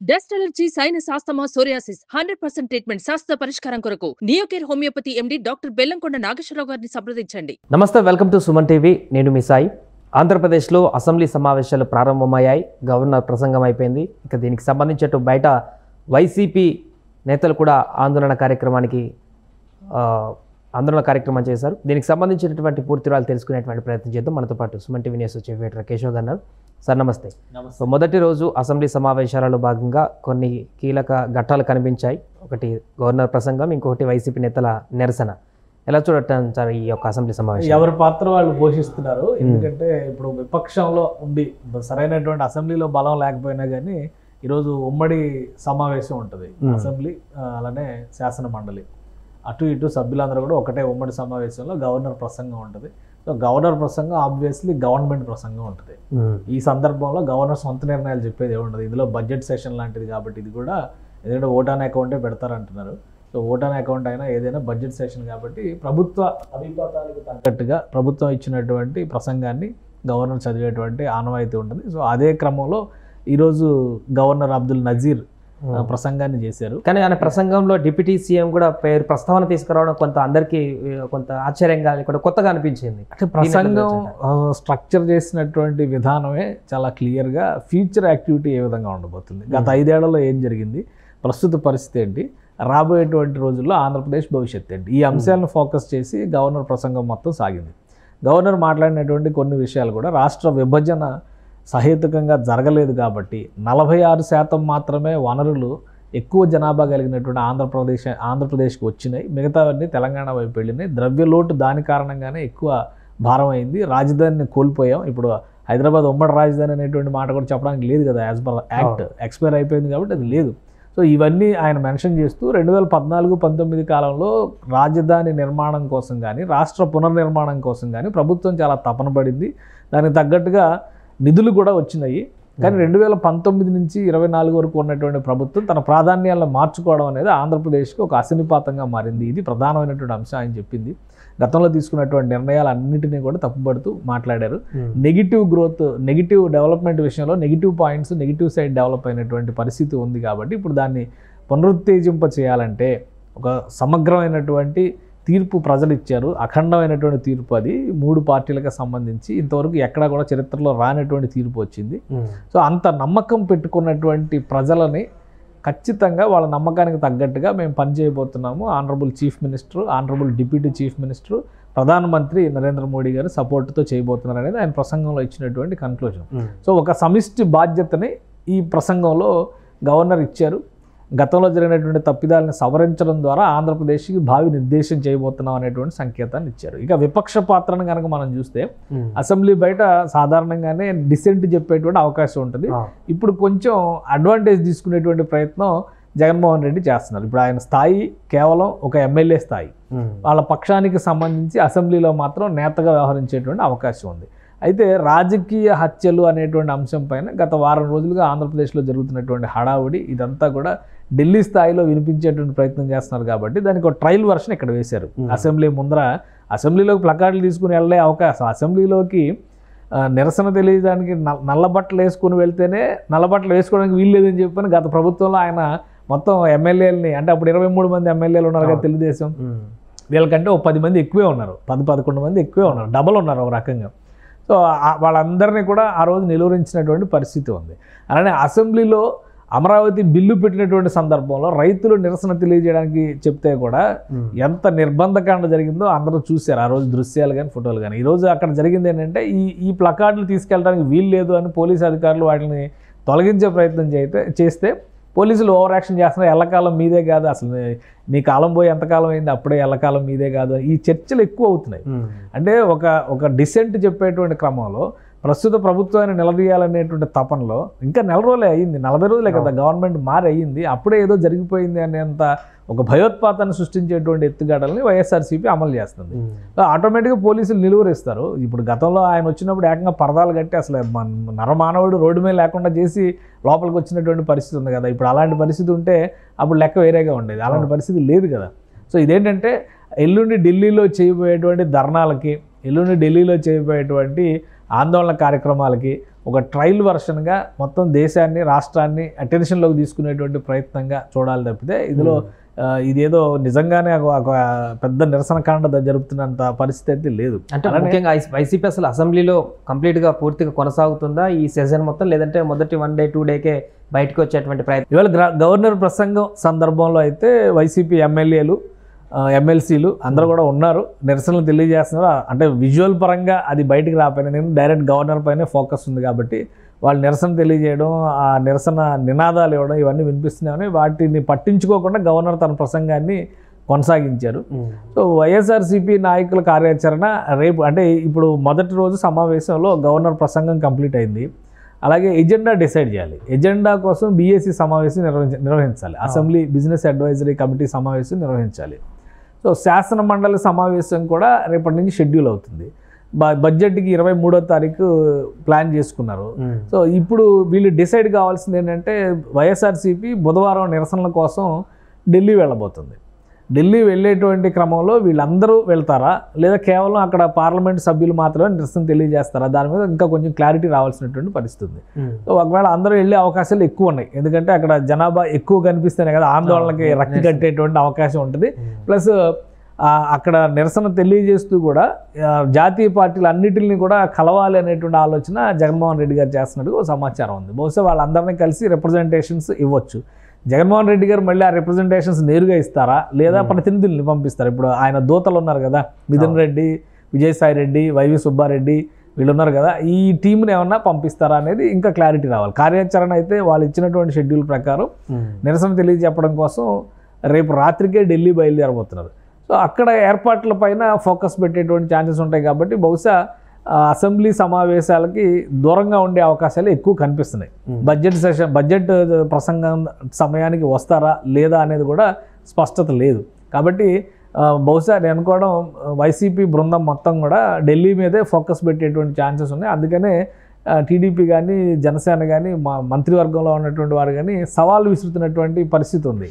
Dust allergy, sinus, asthma, psoriasis 100% treatment శాస్త్ర పరిష్కారం కొరకు Neocare homeopathy MD doctor Bellamkonda Nageswararao గారిని సంప్రదించండి. నమస్తే, వెల్కమ్ టు సుమన్ టీవీ. నేను మీ సాయి. ఆంధ్రప్రదేశ్లో అసెంబ్లీ సమావేశాలు ప్రారంభమయ్యాయి. గవర్నర్ ప్రసంగం అయిపోయింది. ఇక దీనికి సంబంధించి బయట వైసీపీ నేతలు కూడా ఆందోళన కార్యక్రమం చేశారు. దీనికి సంబంధించినటువంటి పూర్తి వివరాలు తెలుసుకునేటువంటి ప్రయత్నం చేద్దాం. మనతో పాటు Suman TV news chief editor Keshav గారు. సార్ నమస్తే. సో మొదటి రోజు అసెంబ్లీ సమావేశాలలో భాగంగా కొన్ని కీలక ఘట్టాలు కనిపించాయి. ఒకటి గవర్నర్ ప్రసంగం, ఇంకొకటి వైసీపీ నేతల నిరసన. ఎలా చూడటం సార్ ఈ యొక్క అసెంబ్లీ సమావేశం? ఎవరి పాత్ర వాళ్ళు పోషిస్తున్నారు. ఎందుకంటే ఇప్పుడు విపక్షంలో ఉండి సరైనటువంటి అసెంబ్లీలో బలం లేకపోయినా కానీ ఈరోజు ఉమ్మడి సమావేశం ఉంటుంది అసెంబ్లీ, అలానే శాసన మండలి, అటు ఇటు సభ్యులందరూ కూడా ఒకటే ఉమ్మడి సమావేశంలో గవర్నర్ ప్రసంగం ఉంటుంది. సో గవర్నర్ ప్రసంగం ఆబ్వియస్లీ గవర్నమెంట్ ప్రసంగం ఉంటుంది. ఈ సందర్భంలో గవర్నర్ సొంత నిర్ణయాలు చెప్పేది ఏముండదు. ఇందులో బడ్జెట్ సెషన్ లాంటిది కాబట్టి ఇది కూడా, ఎందుకంటే ఓట్ ఆన్ అకౌంటే పెడతారంటున్నారు. సో ఓట్ ఆన్ అకౌంట్ అయినా ఏదైనా బడ్జెట్ సెషన్ కాబట్టి ప్రభుత్వ అభిప్రాయాలకు తగ్గట్టుగా ప్రభుత్వం ఇచ్చినటువంటి ప్రసంగాన్ని గవర్నర్ చదివేటువంటి ఆనవాయితీ ఉంటుంది. సో అదే క్రమంలో ఈరోజు గవర్నర్ అబ్దుల్ నజీర్ ప్రసంగాన్ని చేశారు. కానీ ఆయన ప్రసంగంలో డిప్యూటీ సీఎం కూడా పేరు ప్రస్తావన తీసుకురావడం అందరికీ కొంత ఆశ్చర్యంగా, కొత్తగా అనిపించింది. అంటే ప్రసంగం స్ట్రక్చర్ చేసినటువంటి విధానమే చాలా క్లియర్గా ఫ్యూచర్ యాక్టివిటీ ఏ విధంగా ఉండబోతుంది, గత 5 ఏళ్లలో ఏం జరిగింది, ప్రస్తుత పరిస్థితి ఏంటి, రాబోయేటువంటి రోజుల్లో ఆంధ్రప్రదేశ్ భవిష్యత్తు ఏంటి, ఈ అంశాలను ఫోకస్ చేసి గవర్నర్ ప్రసంగం మొత్తం సాగింది. గవర్నర్ మాట్లాడినటువంటి కొన్ని విషయాలు కూడా రాష్ట్ర విభజన సహేతుకంగా జరగలేదు కాబట్టి 46% మాత్రమే వనరులు ఎక్కువ జనాభా కలిగినటువంటి ఆంధ్రప్రదేశ్కి వచ్చినాయి, మిగతావన్నీ తెలంగాణ వైపు వెళ్ళినాయి. ద్రవ్యలోటు దాని కారణంగానే ఎక్కువ భారం అయింది. రాజధానిని కోల్పోయాం. ఇప్పుడు హైదరాబాద్ ఉమ్మడి రాజధాని అనేటువంటి మాట కూడా చెప్పడానికి లేదు కదా, యాజ్ పర్ యాక్ట్ ఎక్స్పైర్ అయిపోయింది కాబట్టి అది లేదు. సో ఇవన్నీ ఆయన మెన్షన్ చేస్తూ 2014-19 కాలంలో రాజధాని నిర్మాణం కోసం కానీ రాష్ట్ర పునర్నిర్మాణం కోసం కానీ ప్రభుత్వం చాలా తపన పడింది. దానికి తగ్గట్టుగా నిధులు కూడా వచ్చినాయి. కానీ 2019 నుంచి 24 వరకు ఉన్నటువంటి ప్రభుత్వం తన ప్రాధాన్యాలను మార్చుకోవడం అనేది ఆంధ్రప్రదేశ్కి ఒక అసనిపాతంగా మారింది. ఇది ప్రధానమైనటువంటి అంశం ఆయన చెప్పింది. గతంలో తీసుకున్నటువంటి నిర్ణయాలన్నింటినీ కూడా తప్పుపడుతూ మాట్లాడారు. నెగిటివ్ గ్రోత్, నెగిటివ్ డెవలప్మెంట్ విషయంలో negative points, negative side develop అయినటువంటి పరిస్థితి ఉంది కాబట్టి ఇప్పుడు దాన్ని పునరుత్తేజింప చేయాలంటే ఒక సమగ్రమైనటువంటి తీర్పు ప్రజలు ఇచ్చారు. అఖండమైనటువంటి తీర్పు అది 3 పార్టీలకు సంబంధించి ఇంతవరకు ఎక్కడా కూడా చరిత్రలో రానటువంటి తీర్పు వచ్చింది. సో అంత నమ్మకం పెట్టుకున్నటువంటి ప్రజలని ఖచ్చితంగా వాళ్ళ నమ్మకానికి తగ్గట్టుగా మేము పనిచేయబోతున్నాము. Honourable chief minister, honourable deputy chief minister, ప్రధానమంత్రి నరేంద్ర మోడీ గారు సపోర్టుతో చేయబోతున్నారు అనేది ఆయన ప్రసంగంలో ఇచ్చినటువంటి కన్క్లూజన్. సో ఒక సమిష్టి బాధ్యతని ఈ ప్రసంగంలో గవర్నర్ ఇచ్చారు. గతంలో జరిగినటువంటి తప్పిదాలను సవరించడం ద్వారా ఆంధ్రప్రదేశ్కి భావి నిర్దేశం చేయబోతున్నాం అనేటువంటి సంకేతాన్ని ఇచ్చారు. ఇక విపక్ష పాత్రను కనుక మనం చూస్తే అసెంబ్లీ బయట సాధారణంగానే డిసెంట్ చెప్పేటువంటి అవకాశం ఉంటుంది. ఇప్పుడు కొంచెం అడ్వాంటేజ్ తీసుకునేటువంటి ప్రయత్నం జగన్మోహన్ రెడ్డి చేస్తున్నారు. ఇప్పుడు ఆయన స్థాయి కేవలం ఒక ఎమ్మెల్యే స్థాయి. వాళ్ళ పక్షానికి సంబంధించి అసెంబ్లీలో మాత్రం నేతగా వ్యవహరించేటువంటి అవకాశం ఉంది. అయితే రాజకీయ హత్యలు అనేటువంటి అంశం పైన గత వారం రోజులుగా ఆంధ్రప్రదేశ్లో జరుగుతున్నటువంటి హడావుడి ఇదంతా కూడా ఢిల్లీ స్థాయిలో వినిపించేటువంటి ప్రయత్నం చేస్తున్నారు కాబట్టి దానికి ఒక ట్రయల్ వర్షన్ ఇక్కడ వేశారు. అసెంబ్లీ ముందర అసెంబ్లీలోకి ప్లకార్డులు తీసుకుని వెళ్ళే అవకాశం, అసెంబ్లీలోకి నిరసన తెలియడానికి నల్లబట్టలు వేసుకుని వెళ్తేనే నల్లబట్టలు వేసుకోవడానికి వీలు లేదని చెప్పని గత ప్రభుత్వంలో ఆయన మొత్తం ఎమ్మెల్యేలని, అంటే అప్పుడు 23 మంది ఎమ్మెల్యేలు ఉన్నారు కదా తెలుగుదేశం, వీళ్ళకంటే 10 మంది ఎక్కువే ఉన్నారు, 10-11 మంది ఎక్కువే ఉన్నారు, డబల్ ఉన్నారు ఒక రకంగా. సో వాళ్ళందరినీ కూడా ఆ రోజు నిలువరించినటువంటి పరిస్థితి ఉంది. అలానే అసెంబ్లీలో అమరావతి బిల్లు పెట్టినటువంటి సందర్భంలో రైతులు నిరసన తెలియజేయడానికి చెప్తే కూడా ఎంత నిర్బంధకాండ జరిగిందో అందరూ చూశారు ఆ రోజు, దృశ్యాలు కానీ ఫోటోలు కానీ. ఈరోజు అక్కడ జరిగింది ఏంటంటే ఈ ప్లకార్డులు తీసుకెళ్ళడానికి వీలు లేదు అని పోలీసు అధికారులు వాటిని తొలగించే ప్రయత్నం చేస్తే పోలీసులు ఓవర్ యాక్షన్ చేస్తున్నారు. ఎల్లకాలం మీదే కాదు, అసలు నీ కాలం పోయి ఎంతకాలం అయింది, అప్పుడే ఎల్లకాలం మీదే కాదు, ఈ చర్చలు ఎక్కువ అవుతున్నాయి. అంటే ఒక డిసెంట్ చెప్పేటువంటి క్రమంలో ప్రస్తుత ప్రభుత్వాన్ని నిలదీయాలనేటువంటి తపనలో ఇంకా 4 రోజులే అయ్యింది, 40 రోజులే కదా గవర్నమెంట్ మారి అయ్యింది, అప్పుడే ఏదో జరిగిపోయింది అనేంత ఒక భయోత్పాతాన్ని సృష్టించేటువంటి ఎత్తుగడల్ని వైఎస్ఆర్సీపీ అమలు చేస్తుంది. ఆటోమేటిక్గా పోలీసులు నిలువరిస్తారు. ఇప్పుడు గతంలో ఆయన వచ్చినప్పుడు ఏకంగా పరదాలు కట్టి అసలు నరమానవుడు రోడ్డు మీద లేకుండా చేసి లోపలికి వచ్చినటువంటి పరిస్థితి ఉంది కదా. ఇప్పుడు అలాంటి పరిస్థితి ఉంటే అప్పుడు లెక్క వేరేగా ఉండేది, అలాంటి పరిస్థితి లేదు కదా. సో ఇదేంటంటే ఎల్లుండి ఢిల్లీలో చేయబోయేటువంటి ధర్నాలకి, ఎల్లుండి ఢిల్లీలో చేయబోయేటువంటి ఆందోళన కార్యక్రమాలకి ఒక ట్రయల్ వర్షన్గా మొత్తం దేశాన్ని రాష్ట్రాన్ని అటెన్షన్లోకి తీసుకునేటువంటి ప్రయత్నంగా చూడాలి తప్పితే ఇందులో ఇదేదో నిజంగానే ఒక పెద్ద నిరసన కాండ జరుపుతున్నంత పరిస్థితి అయితే లేదు. అంటే ముఖ్యంగా వైసీపీ అసలు అసెంబ్లీలో కంప్లీట్గా పూర్తిగా కొనసాగుతుందా ఈ సెషన్ మొత్తం, లేదంటే మొదటి 1 డే 2 డేకే బయటకు వచ్చేటువంటి ప్రయత్నం? ఇవాళ గవర్నర్ ప్రసంగం సందర్భంలో అయితే వైసీపీ ఎమ్మెల్యేలు ఎమ్మెల్సీలు అందరూ కూడా ఉన్నారు, నిరసనలు తెలియజేస్తున్నారు. అంటే విజువల్ పరంగా అది బయటికి రాకపోయినా నేను డైరెక్ట్ గవర్నర్ పైనే ఫోకస్ ఉంది కాబట్టి వాళ్ళు నిరసన తెలియజేయడం, ఆ నిరసన నినాదాలు ఇవ్వడం ఇవన్నీ వినిపిస్తున్నాయని వాటిని పట్టించుకోకుండా గవర్నర్ తన ప్రసంగాన్ని కొనసాగించారు. సో వైఎస్ఆర్సీపీ నాయకుల కార్యాచరణ రేపు అంటే ఇప్పుడు మొదటి రోజు సమావేశంలో గవర్నర్ ప్రసంగం కంప్లీట్ అయింది. అలాగే ఎజెండా డిసైడ్ చేయాలి. ఎజెండా కోసం బీఏసీ సమావేశం నిర్వహించాలి, అసెంబ్లీ బిజినెస్ అడ్వైజరీ కమిటీ సమావేశం నిర్వహించాలి. సో శాసన మండలి సమావేశం కూడా రేపటి నుంచి షెడ్యూల్ అవుతుంది. బడ్జెట్కి 23వ తారీఖు ప్లాన్ చేసుకున్నారు. సో ఇప్పుడు వీళ్ళు డిసైడ్ కావాల్సింది ఏంటంటే వైఎస్ఆర్సీపీ బుధవారం నిరసనల కోసం ఢిల్లీ వెళ్ళబోతుంది. ఢిల్లీ వెళ్ళేటువంటి క్రమంలో వీళ్ళందరూ వెళ్తారా లేదా కేవలం అక్కడ పార్లమెంట్ సభ్యులు మాత్రమే నిరసన తెలియజేస్తారా, దాని మీద ఇంకా కొంచెం క్లారిటీ రావాల్సినటువంటి పరిస్థితి ఉంది. సో ఒకవేళ అందరూ వెళ్ళే అవకాశాలు ఎక్కువ ఉన్నాయి, ఎందుకంటే అక్కడ జనాభా ఎక్కువ కనిపిస్తేనే కదా ఆందోళనకి రక్తి కట్టేటువంటి అవకాశం ఉంటుంది. ప్లస్ అక్కడ నిరసన తెలియజేస్తూ కూడా జాతీయ పార్టీలు అన్నిటిని కూడా కలవాలి అనేటువంటి ఆలోచన జగన్మోహన్ రెడ్డి గారు చేస్తున్నట్టు సమాచారం ఉంది. బహుశా వాళ్ళందరినీ కలిసి రిప్రజెంటేషన్స్ ఇవ్వచ్చు. జగన్మోహన్ రెడ్డి గారు మళ్ళీ ఆ రిప్రజెంటేషన్స్ నేరుగా ఇస్తారా లేదా ప్రతినిధుల్ని పంపిస్తారా? ఇప్పుడు ఆయన దూతలు ఉన్నారు కదా, మిథున్ రెడ్డి, విజయసాయి రెడ్డి, వైవి సుబ్బారెడ్డి వీళ్ళు ఉన్నారు కదా, ఈ టీంని ఏమన్నా పంపిస్తారా అనేది ఇంకా క్లారిటీ రావాలి. కార్యాచరణ అయితే వాళ్ళు ఇచ్చినటువంటి షెడ్యూల్ ప్రకారం నిరసన తెలియజెప్పడం కోసం రేపు రాత్రికే ఢిల్లీ బయలుదేరబోతున్నారు. సో అక్కడ ఏర్పాట్ల పైన ఫోకస్ పెట్టేటువంటి ఛాన్సెస్ ఉంటాయి కాబట్టి బహుశా అసెంబ్లీ సమావేశాలకి దూరంగా ఉండే అవకాశాలు ఎక్కువ కనిపిస్తున్నాయి. బడ్జెట్ ప్రసంగం సమయానికి వస్తారా లేదా అనేది కూడా స్పష్టత లేదు. కాబట్టి బహుశా నేను అనుకోవడం వైసీపీ బృందం మొత్తం కూడా ఢిల్లీ మీదే ఫోకస్ పెట్టేటువంటి ఛాన్సెస్ ఉన్నాయి. అందుకనే టీడీపీ కానీ జనసేన కానీ మంత్రివర్గంలో ఉన్నటువంటి వారు కానీ సవాల్ విసురుతున్నటువంటి పరిస్థితి ఉంది.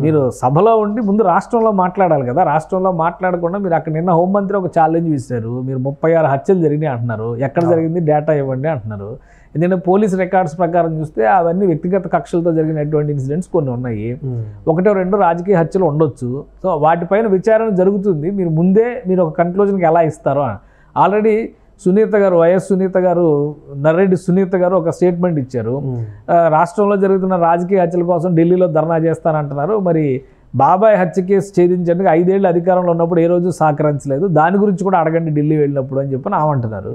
మీరు సభలో ఉండి ముందు రాష్ట్రంలో మాట్లాడాలి కదా, రాష్ట్రంలో మాట్లాడకుండా మీరు అక్కడ నిన్న హోంమంత్రి ఒక ఛాలెంజ్ ఇస్తారు. మీరు 36 హత్యలు జరిగినాయి అంటున్నారు, ఎక్కడ జరిగింది డేటా ఇవ్వండి అంటున్నారు. ఎందుకంటే పోలీస్ రికార్డ్స్ ప్రకారం చూస్తే అవన్నీ వ్యక్తిగత కక్షలతో జరిగినటువంటి ఇన్సిడెంట్స్ కొన్ని ఉన్నాయి, 1-2 రాజకీయ హత్యలు ఉండొచ్చు. సో వాటిపైన విచారణ జరుగుతుంది. మీరు ఒక కన్క్లూజన్కి ఎలా ఇస్తారో ఆల్రెడీ సునీత గారు, వైఎస్ సునీత గారు, నర్రెడ్డి సునీత గారు ఒక స్టేట్మెంట్ ఇచ్చారు. రాష్ట్రంలో జరుగుతున్న రాజకీయ హత్యల కోసం ఢిల్లీలో ధర్నా చేస్తానంటున్నారు. మరి బాబాయ్ హత్య కేసు ఛేదించేందుకు 5 ఏళ్ళు అధికారంలో ఉన్నప్పుడు ఏ రోజు సహకరించలేదు, దాని గురించి కూడా అడగండి ఢిల్లీ వెళ్ళినప్పుడు అని చెప్పి ఆమంటున్నారు.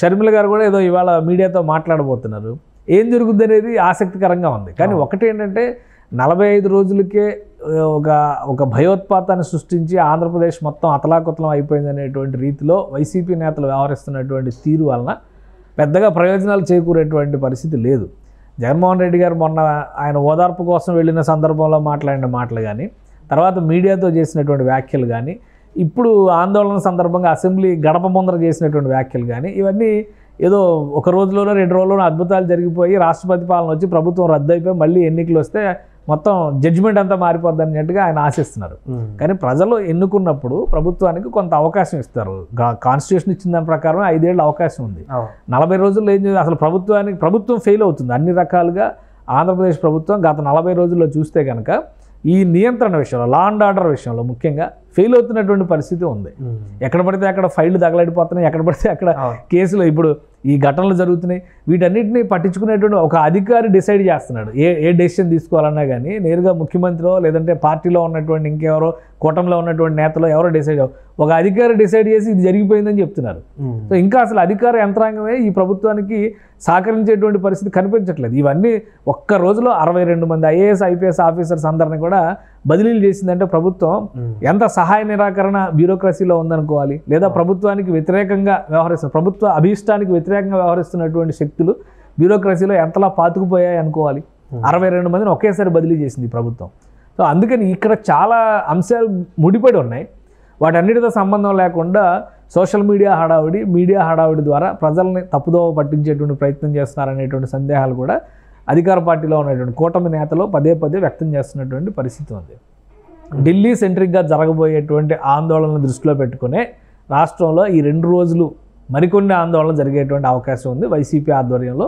షర్మిల గారు కూడా ఏదో ఇవాళ మీడియాతో మాట్లాడబోతున్నారు. ఏం జరుగుద్ది అనేది ఆసక్తికరంగా ఉంది. కానీ ఒకటి ఏంటంటే 45 రోజులకే ఒక భయోత్పాతాన్ని సృష్టించి ఆంధ్రప్రదేశ్ మొత్తం అతలాకుతలం అయిపోయింది అనేటువంటి రీతిలో వైసీపీ నేతలు వ్యవహరిస్తున్నటువంటి తీరు వలన పెద్దగా ప్రయోజనాలు చేకూరేటువంటి పరిస్థితి లేదు. జగన్మోహన్ రెడ్డి గారు మొన్న ఆయన ఓదార్పు కోసం వెళ్ళిన సందర్భంలో మాట్లాడిన మాటలు కానీ, తర్వాత మీడియాతో చేసినటువంటి వ్యాఖ్యలు కానీ, ఇప్పుడు ఆందోళన సందర్భంగా అసెంబ్లీ గడప ముందర చేసినటువంటి వ్యాఖ్యలు కానీ, ఇవన్నీ ఏదో ఒక రోజులోనో 2 రోజుల్లోనో అద్భుతాలు జరిగిపోయి రాష్ట్రపతి పాలన వచ్చి ప్రభుత్వం రద్దు అయిపోయి మళ్ళీ ఎన్నికలు వస్తే మొత్తం జడ్జిమెంట్ అంతా మారిపోద్ది అన్నట్టుగా ఆయన ఆశిస్తున్నారు. కానీ ప్రజలు ఎన్నుకున్నప్పుడు ప్రభుత్వానికి కొంత అవకాశం ఇస్తారు. కాన్స్టిట్యూషన్ ఇచ్చిన దాని ప్రకారం 5 ఏళ్ళ అవకాశం ఉంది. 40 రోజుల్లో ఏం చేయాలి? అసలు ప్రభుత్వం ఫెయిల్ అవుతుంది అన్ని రకాలుగా. ఆంధ్రప్రదేశ్ ప్రభుత్వం గత 40 రోజుల్లో చూస్తే కనుక ఈ నియంత్రణ విషయంలో, లా అండ్ ఆర్డర్ విషయంలో ముఖ్యంగా ఫెయిల్ అవుతున్నటువంటి పరిస్థితి ఉంది. ఎక్కడ పడితే అక్కడ ఫైళ్లు తగలడిపోతున్నాయి, ఎక్కడ పడితే అక్కడ కేసులు ఇప్పుడు ఈ ఘటనలు జరుగుతున్నాయి. వీటన్నిటిని పట్టించుకునేటువంటి ఒక అధికారి డిసైడ్ చేస్తున్నాడు ఏ డెసిషన్ తీసుకోవాలన్నా కానీ. నేరుగా ముఖ్యమంత్రిలో లేదంటే పార్టీలో ఉన్నటువంటి ఇంకెవరో కూటమిలో ఉన్నటువంటి నేతలో ఎవరో డిసైడ్ ఒక అధికారి డిసైడ్ చేసి ఇది జరిగిపోయిందని చెప్తున్నారు. సో ఇంకా అసలు అధికార యంత్రాంగమే ఈ ప్రభుత్వానికి సహకరించేటువంటి పరిస్థితి కనిపించట్లేదు. ఇవన్నీ ఒక్క రోజులో 62 మంది ఐఏఎస్ ఐపీఎస్ ఆఫీసర్స్ అందరిని కూడా బదిలీలు చేసిందంటే ప్రభుత్వం ఎంత సహాయ నిరాకరణ బ్యూరోక్రసీలో ఉందనుకోవాలి. లేదా ప్రభుత్వానికి వ్యతిరేకంగా ప్రభుత్వ అభీష్టానికి వ్యతిరేకంగా వ్యవహరిస్తున్నటువంటి శక్తులు బ్యూరోక్రసీలో ఎంతలా పాతుకుపోయాయి అనుకోవాలి. 62 మందిని ఒకేసారి బదిలీ చేసింది ప్రభుత్వం. సో అందుకని ఇక్కడ చాలా అంశాలు ముడిపడి ఉన్నాయి. వాటన్నిటితో సంబంధం లేకుండా సోషల్ మీడియా హడావుడి ద్వారా ప్రజల్ని తప్పుదోవ పట్టించేటువంటి ప్రయత్నం చేస్తున్నారనేటువంటి సందేహాలు కూడా అధికార పార్టీలో ఉన్నటువంటి కూటమి నేతలు పదే వ్యక్తం చేస్తున్నటువంటి పరిస్థితి ఉంది. ఢిల్లీ సెంట్రిక్గా జరగబోయేటువంటి ఆందోళనను దృష్టిలో పెట్టుకునే రాష్ట్రంలో ఈ 2 రోజులు మరికొన్ని ఆందోళన జరిగేటువంటి అవకాశం ఉంది. వైసీపీ ఆధ్వర్యంలో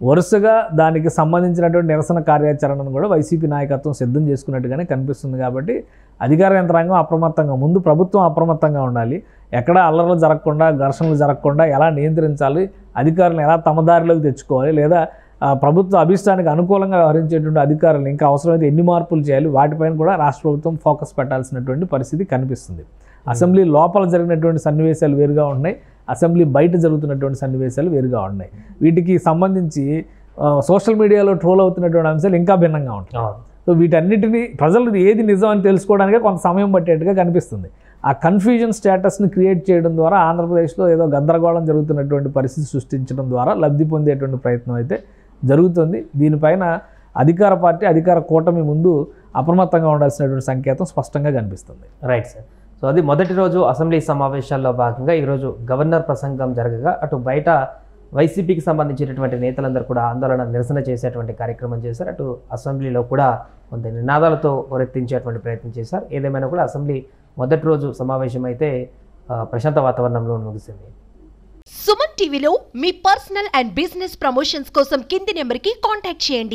వరుసగా దానికి సంబంధించినటువంటి నిరసన కార్యాచరణను కూడా వైసీపీ నాయకత్వం సిద్ధం చేసుకున్నట్టుగానే కనిపిస్తుంది. కాబట్టి అధికార యంత్రాంగం అప్రమత్తంగా, ముందు ప్రభుత్వం అప్రమత్తంగా ఉండాలి. ఎక్కడ అల్లర్లు జరగకుండా, ఘర్షణలు జరగకుండా ఎలా నియంత్రించాలి, అధికారులను ఎలా తమ దారిలోకి తెచ్చుకోవాలి, లేదా ప్రభుత్వ అభిష్టానికి అనుకూలంగా వ్యవహరించేటువంటి అధికారులు ఇంకా అవసరమైతే ఎన్ని మార్పులు చేయాలి, వాటిపైన కూడా రాష్ట్ర ప్రభుత్వం ఫోకస్ పెట్టాల్సినటువంటి పరిస్థితి కనిపిస్తుంది. అసెంబ్లీ లోపల జరిగినటువంటి సన్నివేశాలు వేరుగా ఉన్నాయి, అసెంబ్లీ బయట జరుగుతున్నటువంటి సన్నివేశాలు వేరుగా ఉన్నాయి. వీటికి సంబంధించి సోషల్ మీడియాలో ట్రోల్ అవుతున్నటువంటి అంశాలు ఇంకా భిన్నంగా ఉంటాయి. సో వీటన్నిటినీ ప్రజలు ఏది నిజం అని తెలుసుకోవడానికే కొంత సమయం పట్టేట్టుగా కనిపిస్తుంది. ఆ కన్ఫ్యూజన్ స్టేటస్ని క్రియేట్ చేయడం ద్వారా ఆంధ్రప్రదేశ్లో ఏదో గందరగోళం జరుగుతున్నటువంటి పరిస్థితి సృష్టించడం ద్వారా లబ్ధి పొందేటువంటి ప్రయత్నం అయితే జరుగుతుంది. దీనిపైన అధికార పార్టీ, అధికార కూటమి ముందు అప్రమత్తంగా ఉండాల్సినటువంటి సంకేతం స్పష్టంగా కనిపిస్తుంది. Right sir. సో అది మొదటి రోజు అసెంబ్లీ సమావేశాల్లో భాగంగా ఈరోజు గవర్నర్ ప్రసంగం జరగగా అటు బయట వైసీపీకి సంబంధించినటువంటి నేతలందరూ కూడా ఆందోళన నిరసన చేసేటువంటి కార్యక్రమం చేశారు. అటు అసెంబ్లీలో కూడా కొంత నినాదాలతో హోరెత్తించేటువంటి ప్రయత్నం చేశారు. ఏదేమైనా కూడా అసెంబ్లీ మొదటి రోజు సమావేశం అయితే ప్రశాంత వాతావరణంలో ముగిసింది. సుమన్ టీవీలో మీ పర్సనల్ అండ్ బిజినెస్ ప్రమోషన్స్ కోసం కింది నెంబర్కి కాంటాక్ట్ చేయండి.